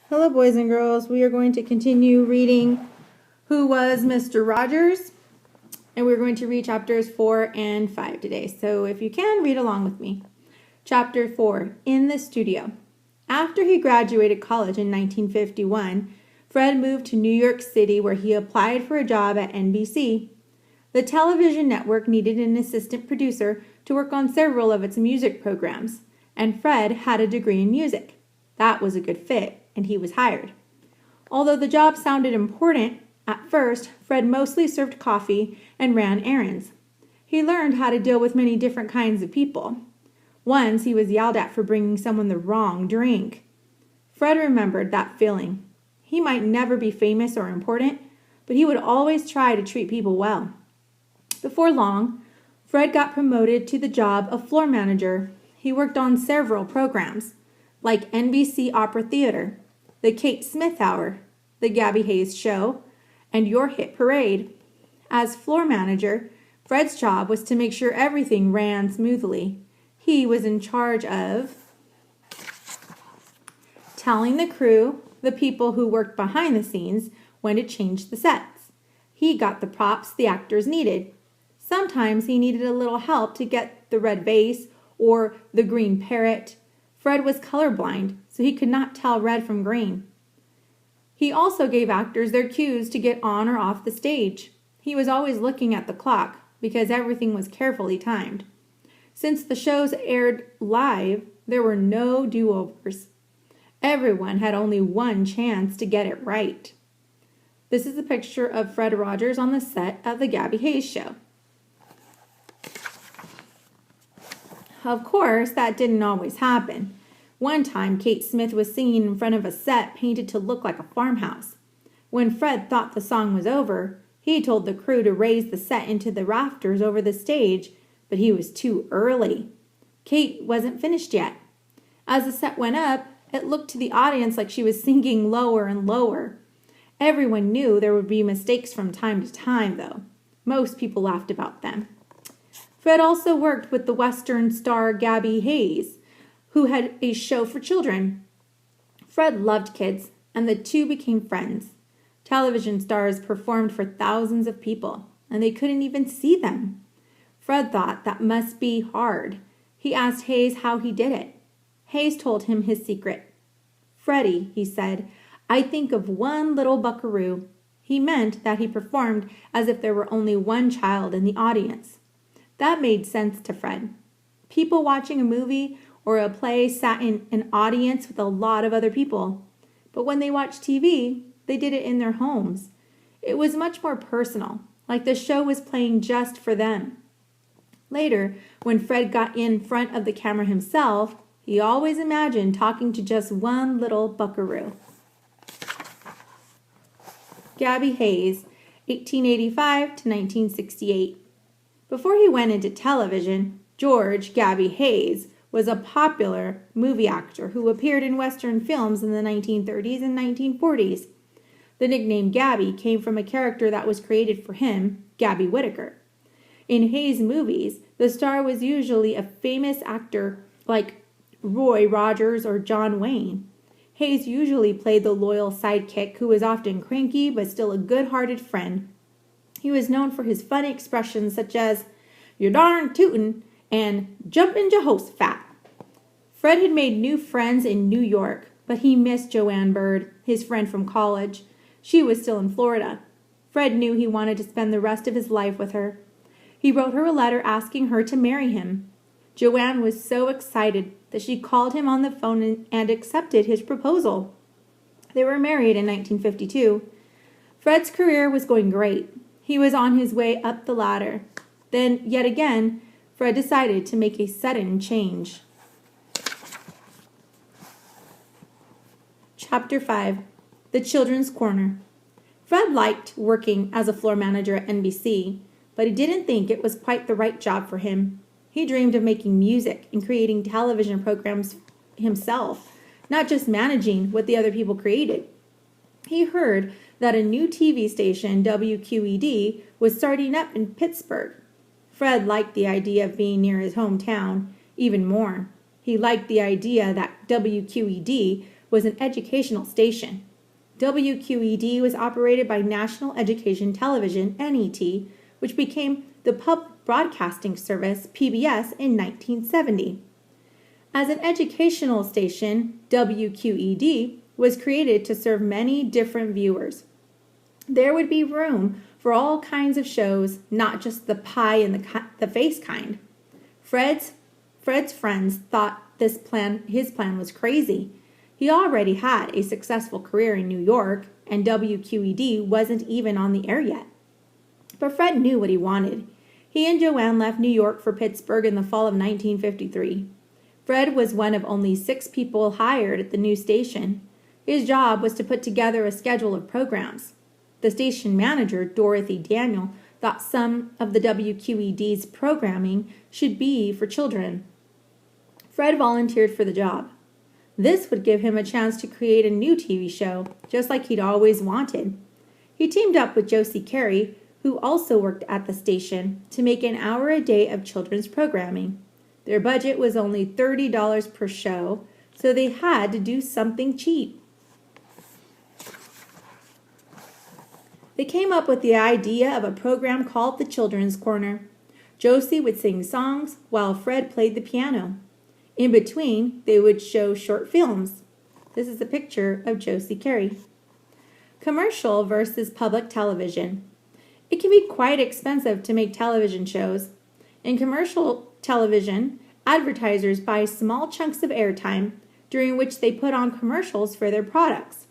Hello, boys and girls. We are going to continue reading Who Was Mr. Rogers? And we're going to read chapters 4 and 5 today. So if you can, read along with me. Chapter 4, In the Studio. After he graduated college in 1951, Fred moved to New York City where he applied for a job at NBC. The television network needed an assistant producer to work on several of its music programs, and Fred had a degree in music. That was a good fit, and he was hired. Although the job sounded important, at first, Fred mostly served coffee and ran errands. He learned how to deal with many different kinds of people. Once he was yelled at for bringing someone the wrong drink. Fred remembered that feeling. He might never be famous or important, but he would always try to treat people well. Before long, Fred got promoted to the job of floor manager. He worked on several programs, like NBC Opera Theater, The Kate Smith Hour, The Gabby Hayes Show, and Your Hit Parade. As floor manager, Fred's job was to make sure everything ran smoothly. He was in charge of telling the crew, the people who worked behind the scenes, when to change the sets. He got the props the actors needed. Sometimes he needed a little help to get the red vase or the green parrot. Fred was colorblind, so he could not tell red from green. He also gave actors their cues to get on or off the stage. He was always looking at the clock because everything was carefully timed. Since the shows aired live, there were no do-overs. Everyone had only one chance to get it right. This is a picture of Fred Rogers on the set of The Gabby Hayes Show. Of course, that didn't always happen. One time, Kate Smith was singing in front of a set painted to look like a farmhouse. When Fred thought the song was over, he told the crew to raise the set into the rafters over the stage, but he was too early. Kate wasn't finished yet. As the set went up, it looked to the audience like she was sinking lower and lower. Everyone knew there would be mistakes from time to time, though. Most people laughed about them. Fred also worked with the Western star Gabby Hayes, who had a show for children. Fred loved kids, and the two became friends. Television stars performed for thousands of people, and they couldn't even see them. Fred thought that must be hard. He asked Hayes how he did it. Hayes told him his secret. "Freddie," he said, "I think of one little buckaroo." He meant that he performed as if there were only one child in the audience. That made sense to Fred. People watching a movie or a play sat in an audience with a lot of other people. But when they watched TV, they did it in their homes. It was much more personal, like the show was playing just for them. Later, when Fred got in front of the camera himself, he always imagined talking to just one little buckaroo. Gabby Hayes, 1885 to 1968. Before he went into television, George Gabby Hayes was a popular movie actor who appeared in Western films in the 1930s and 1940s. The nickname Gabby came from a character that was created for him, Gabby Whittaker. In Hayes' movies, the star was usually a famous actor like Roy Rogers or John Wayne. Hayes usually played the loyal sidekick who was often cranky but still a good-hearted friend. He was known for his funny expressions such as, "You're darn tootin'," and "Jumpin' Jehoshaphat." Fred had made new friends in New York, but he missed Joanne Bird, his friend from college. She was still in Florida. Fred knew he wanted to spend the rest of his life with her. He wrote her a letter asking her to marry him. Joanne was so excited that she called him on the phone and accepted his proposal. They were married in 1952. Fred's career was going great. He was on his way up the ladder. Then, yet again, Fred decided to make a sudden change. Chapter 5, The Children's Corner. Fred liked working as a floor manager at NBC, but he didn't think it was quite the right job for him. He dreamed of making music and creating television programs himself, not just managing what the other people created. He heard that a new TV station, WQED, was starting up in Pittsburgh. Fred liked the idea of being near his hometown even more. He liked the idea that WQED was an educational station. WQED was operated by National Education Television, NET, which became the Public Broadcasting Service, PBS, in 1970. As an educational station, WQED was created to serve many different viewers. There would be room for all kinds of shows, not just the pie in the face kind. Fred's friends thought his plan was crazy. He already had a successful career in New York, and WQED wasn't even on the air yet. But Fred knew what he wanted. He and Joanne left New York for Pittsburgh in the fall of 1953. Fred was one of only 6 people hired at the new station. His job was to put together a schedule of programs. The station manager, Dorothy Daniel, thought some of the WQED's programming should be for children. Fred volunteered for the job. This would give him a chance to create a new TV show, just like he'd always wanted. He teamed up with Josie Carey, who also worked at the station, to make an hour a day of children's programming. Their budget was only $30 per show, so they had to do something cheap. They came up with the idea of a program called the Children's Corner. Josie would sing songs while Fred played the piano. In between, they would show short films. This is a picture of Josie Carey. Commercial versus public television. It can be quite expensive to make television shows. In commercial television, advertisers buy small chunks of airtime, during which they put on commercials for their products.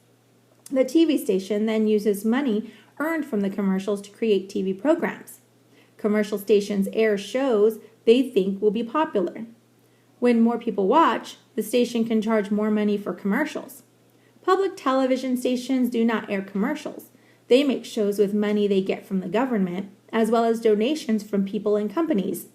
The TV station then uses money earned from the commercials to create TV programs. Commercial stations air shows they think will be popular. When more people watch, the station can charge more money for commercials. Public television stations do not air commercials. They make shows with money they get from the government, as well as donations from people and companies.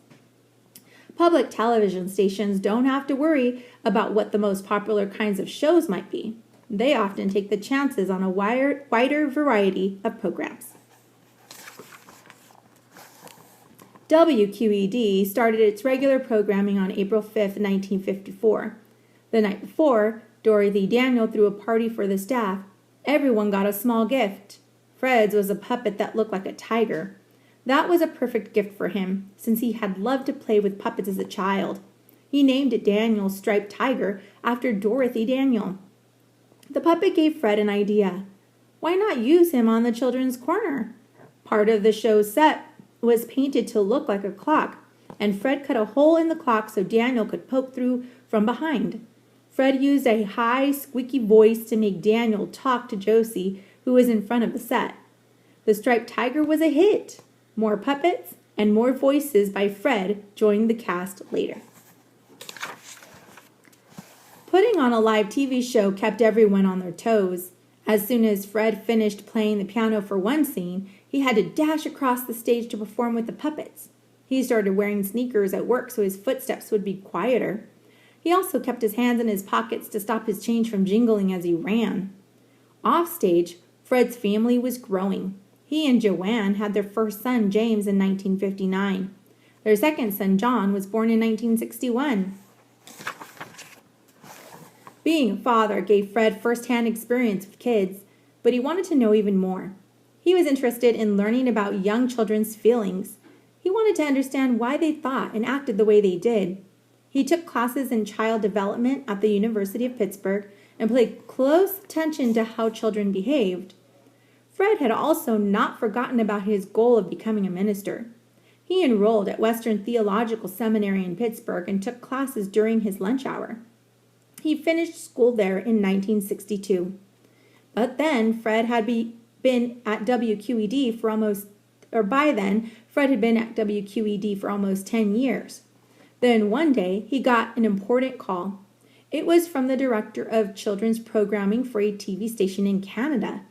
Public television stations don't have to worry about what the most popular kinds of shows might be. They often take the chances on a wider variety of programs. WQED started its regular programming on April 5, 1954. The night before, Dorothy Daniel threw a party for the staff. Everyone got a small gift. Fred's was a puppet that looked like a tiger. That was a perfect gift for him, since he had loved to play with puppets as a child. He named it Daniel's Striped Tiger after Dorothy Daniel. The puppet gave Fred an idea. Why not use him on the Children's Corner? Part of the show's set was painted to look like a clock, and Fred cut a hole in the clock so Daniel could poke through from behind. Fred used a high, squeaky voice to make Daniel talk to Josie, who was in front of the set. The Striped Tiger was a hit. More puppets and more voices by Fred joined the cast later. Putting on a live TV show kept everyone on their toes. As soon as Fred finished playing the piano for one scene, he had to dash across the stage to perform with the puppets. He started wearing sneakers at work so his footsteps would be quieter. He also kept his hands in his pockets to stop his change from jingling as he ran. Offstage, Fred's family was growing. He and Joanne had their first son, James, in 1959. Their second son, John, was born in 1961. Being a father gave Fred first-hand experience with kids, but he wanted to know even more. He was interested in learning about young children's feelings. He wanted to understand why they thought and acted the way they did. He took classes in child development at the University of Pittsburgh and paid close attention to how children behaved. Fred had also not forgotten about his goal of becoming a minister. He enrolled at Western Theological Seminary in Pittsburgh and took classes during his lunch hour. He finished school there in 1962. But then Fred had been at WQED Fred had been at WQED for almost 10 years. Then one day he got an important call. It was from the director of children's programming for a TV station in Canada.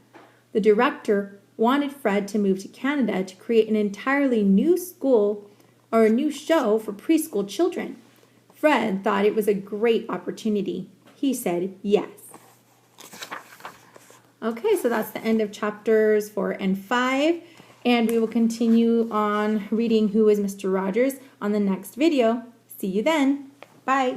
The director wanted Fred to move to Canada to create an entirely new show for preschool children. Fred thought it was a great opportunity. He said yes. Okay, so that's the end of chapters 4 and 5, and we will continue on reading Who is Mr. Rogers on the next video. See you then. Bye.